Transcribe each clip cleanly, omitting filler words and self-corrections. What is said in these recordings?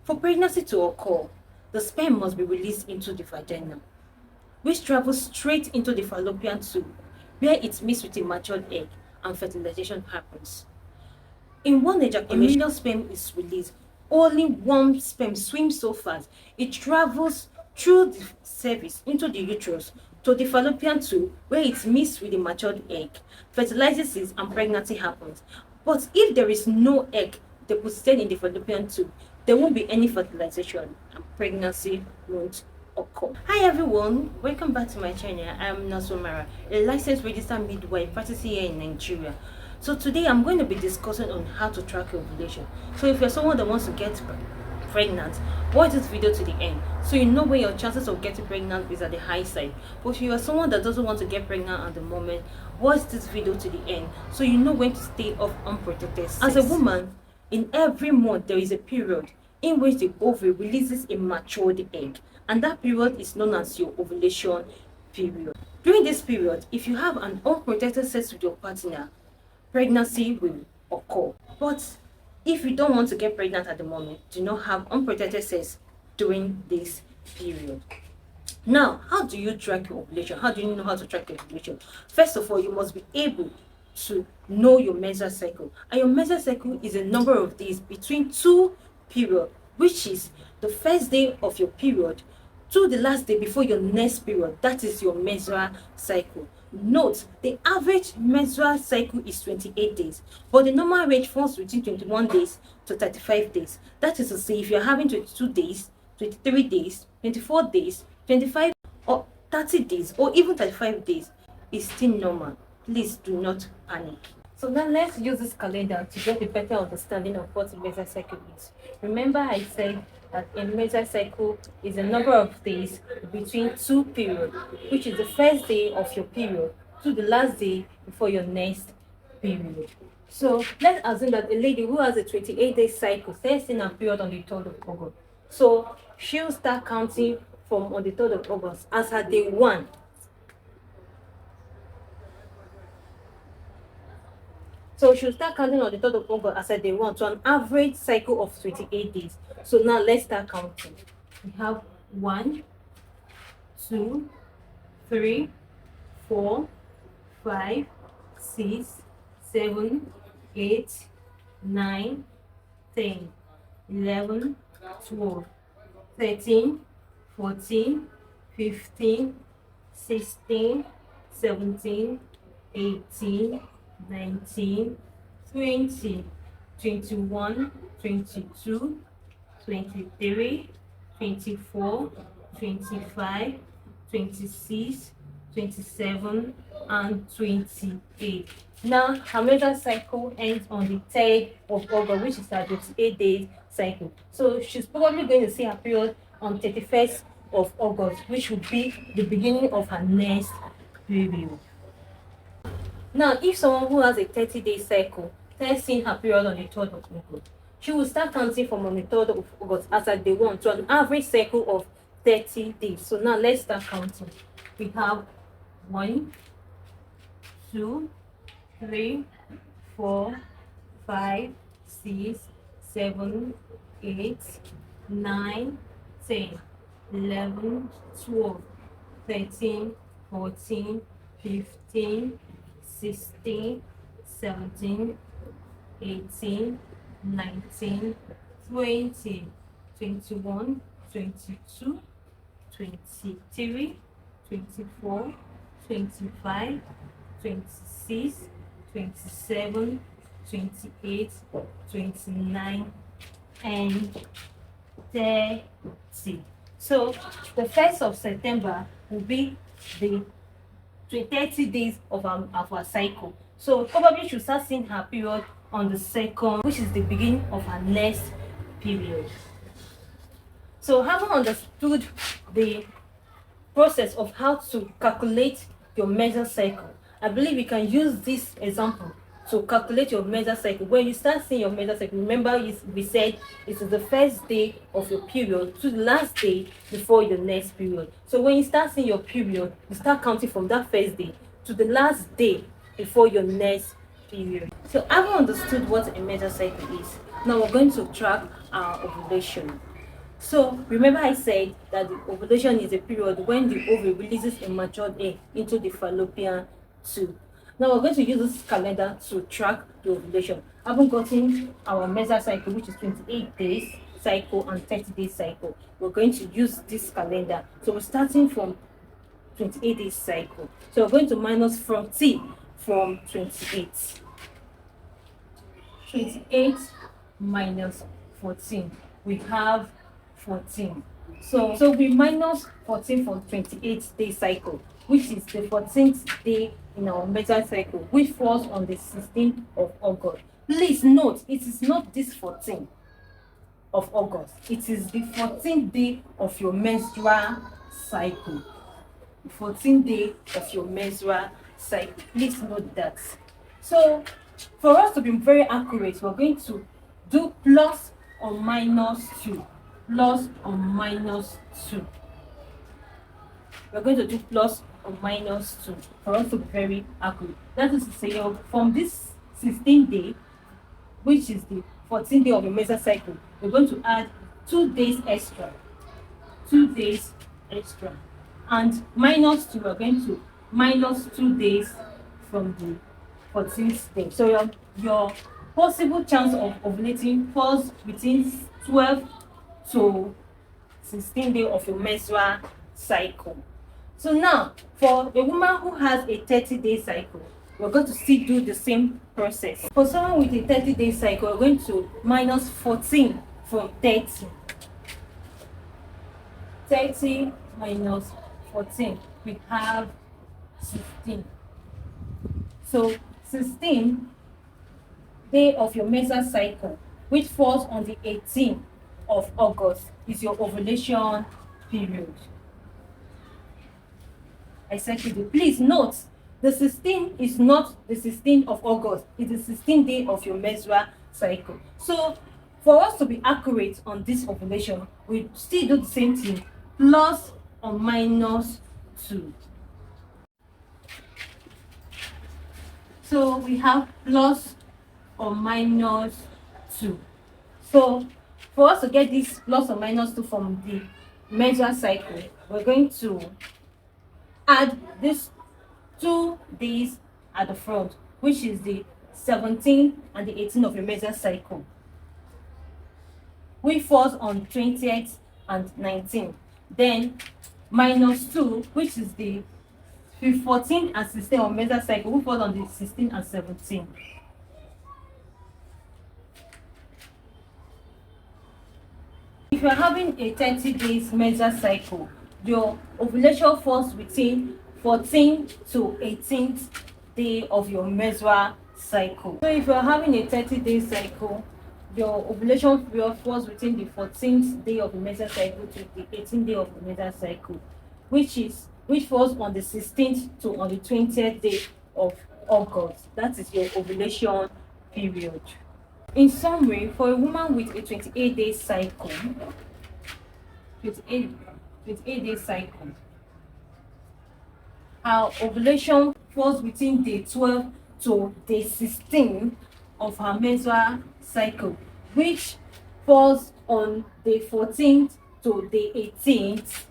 For pregnancy to occur, the sperm must be released into the vagina, which travels straight into the fallopian tube, where it meets with a matured egg and fertilization happens. In one ejaculation, a million sperm is released. Only one sperm swims so fast. It travels through the cervix into the uterus to the fallopian tube, where it meets with the matured egg, fertilizes it, and pregnancy happens. But if there is no egg deposited in the fallopian tube, there won't be any fertilization and pregnancy won't occur. Hi everyone, welcome back to my channel. I'm Nasomara, a licensed registered midwife practicing here in Nigeria. So today I'm going to be discussing on how to track your ovulation. So if you're someone that wants to get pregnant, watch this video to the end so you know where your chances of getting pregnant is at the high side. But if you are someone that doesn't want to get pregnant at the moment, watch this video to the end so you know when to stay off unprotected sex. As a woman, in every month there is a period in which the ovary releases a matured egg, and that period is known as your ovulation period. During this period, if you have an unprotected sex with your partner, pregnancy will occur. But if you don't want to get pregnant at the moment, do not have unprotected sex during this period. Now, how do you track your ovulation? How do you know how to track your ovulation? First of all, you must be able to know your menstrual cycle. And your menstrual cycle is a number of days between two periods, which is the first day of your period to the last day before your next period. That is your menstrual cycle. Note, the average menstrual cycle is 28 days, but the normal range falls between 21 days to 35 days. That is to say, if you're having 22 days, 23 days, 24 days, 25 or 30 days, or even 35 days, is still normal. Please do not panic. So now let's use this calendar to get a better understanding of what a menstrual cycle is. Remember I said that a menstrual cycle is a number of days between two periods, which is the first day of your period to the last day before your next period. So let's assume that a lady who has a 28-day cycle starts in her period on the 3rd of August. So she'll start counting from on the 3rd of August as her day 1. So she'll start counting on the 3rd of August as a day 1 to an average cycle of 28 days. So now let's start counting. We have 1, 2, 3, 4, 5, 6, 7, 8, 9, 10, 11, 12, 13, 14, 15, 16, 17, 18, 19, 20, 21, 22, 23, 24, 25, 26, 27, and 28. Now, her menstrual cycle ends on the 3rd of August, which is her 28-day cycle. So she's probably going to see her period on 31st of August, which would be the beginning of her next period. Now, if someone who has a 30-day cycle starts seeing her period on the 3rd of August, she will start counting from on the 3rd of August as at day 1 to an average cycle of 30 days. So now let's start counting. We have 1, 2, 3, 4, 5, 6, 7, 8, 9, 10, 11, 12, 13, 14, 15, 16, 17, 18, 19, 20, 21, 22, 23, 24, 25, 26, 27, 28, 29, and 30. So the 1st of September will be the 30 days of our cycle. So probably she'll start seeing her period on the 2nd, which is the beginning of her next period. So having understood the process of how to calculate your menstrual cycle, I believe we can use this example to calculate your menstrual cycle. When you start seeing your menstrual cycle, remember we said it is the first day of your period to the last day before your next period. So when you start seeing your period, you start counting from that first day to the last day before your next period. So having understood what a menstrual cycle is, now we're going to track our ovulation. So remember I said that the ovulation is a period when the ovary releases a matured egg into the fallopian tube. Now we're going to use this calendar to track the ovulation. Having gotten our menstrual cycle, which is 28 days cycle and 30-day cycle, we're going to use this calendar. So we're starting from 28 days cycle. So we're going to minus 40 from 28. 28 minus 14. We have 14. So we minus 14 from 28-day cycle, which is the 14th day in our menstrual cycle, which falls on the 16th of August. Please note, it is not this 14th of August. It is the 14th day of your menstrual cycle. 14th day of your menstrual cycle. Please note that. So for us to be very accurate, we're going to do plus or minus 2. Plus or minus 2. We're going to do plus or minus 2 for us to be very accurate. That is to say, from this 16th day, which is the 14th day of the menstrual cycle, we're going to add 2 days extra. 2 days extra. And minus 2, we're going to minus 2 days from the 14th day. So your possible chance of ovulating falls between 12 to 16 days of your menstrual cycle. So now, for a woman who has a 30-day cycle, we're going to still do the same process. For someone with a 30-day cycle, we're going to minus 14 from 30. 30 minus 14, we have 16. So 16 day of your menstrual cycle, which falls on the 18th of August, is your ovulation period. I said to you, please note, the 16th is not the 16th of August, it's the 16th day of your menstrual cycle. So for us to be accurate on this ovulation, we still do the same thing, plus or minus 2. So we have plus or minus 2. So for us to get this plus or minus 2 from the menstrual cycle, we're going to add this 2 days at the front, which is the 17th and the 18th of your menstrual cycle, which falls on 20th and 19th. Then minus 2, which is the 14th and 16th of menstrual cycle, which falls on the 16th and 17th. If you're having a 30 days menstrual cycle, your ovulation falls between 14th to 18th day of your menstrual cycle. So if you're having a 30-day cycle, your ovulation period falls between the 14th day of the menstrual cycle to the 18th day of the menstrual cycle, which falls on the 16th to on the 20th day of August. That is your ovulation period. In summary, for a woman with a 28-day cycle, 28-day cycle, her ovulation falls between day 12 to day 16 of her menstrual cycle, which falls on day 14th to day 18th,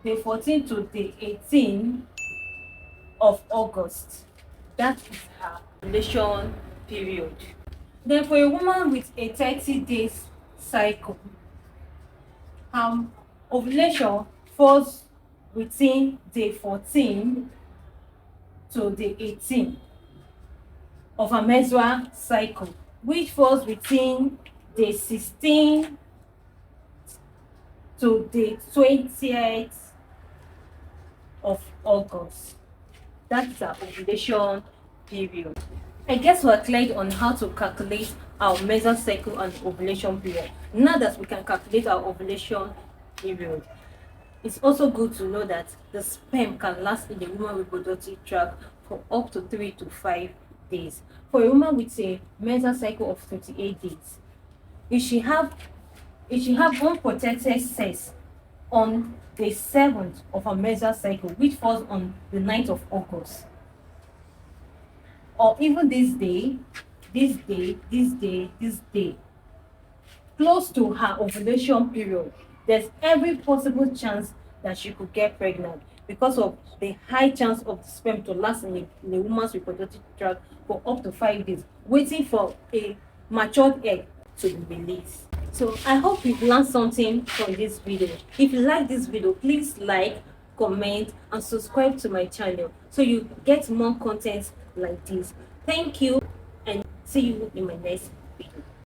day 14 to day 18 of August. That is her ovulation period. Then for a woman with a 30 days cycle, ovulation falls between day 14 to day 18 of her menstrual cycle, which falls between day 16 to day 20th of August. That's our ovulation period. I guess we're clear on how to calculate our menstrual cycle and ovulation period. Now that we can calculate our ovulation period, it's also good to know that the sperm can last in the woman reproductive tract for up to 3 to 5 days. For a woman with a menstrual cycle of 28 days, if she have unprotected sex on the 7th of her menstrual cycle, which falls on the 9th of August, or even this day, close to her ovulation period, there's every possible chance that she could get pregnant because of the high chance of the sperm to last in a woman's reproductive tract for up to 5 days, waiting for a matured egg to be released. So I hope you've learned something from this video. If you like this video, please like, comment, and subscribe to my channel so you get more content like this. Thank you, and see you in my next video.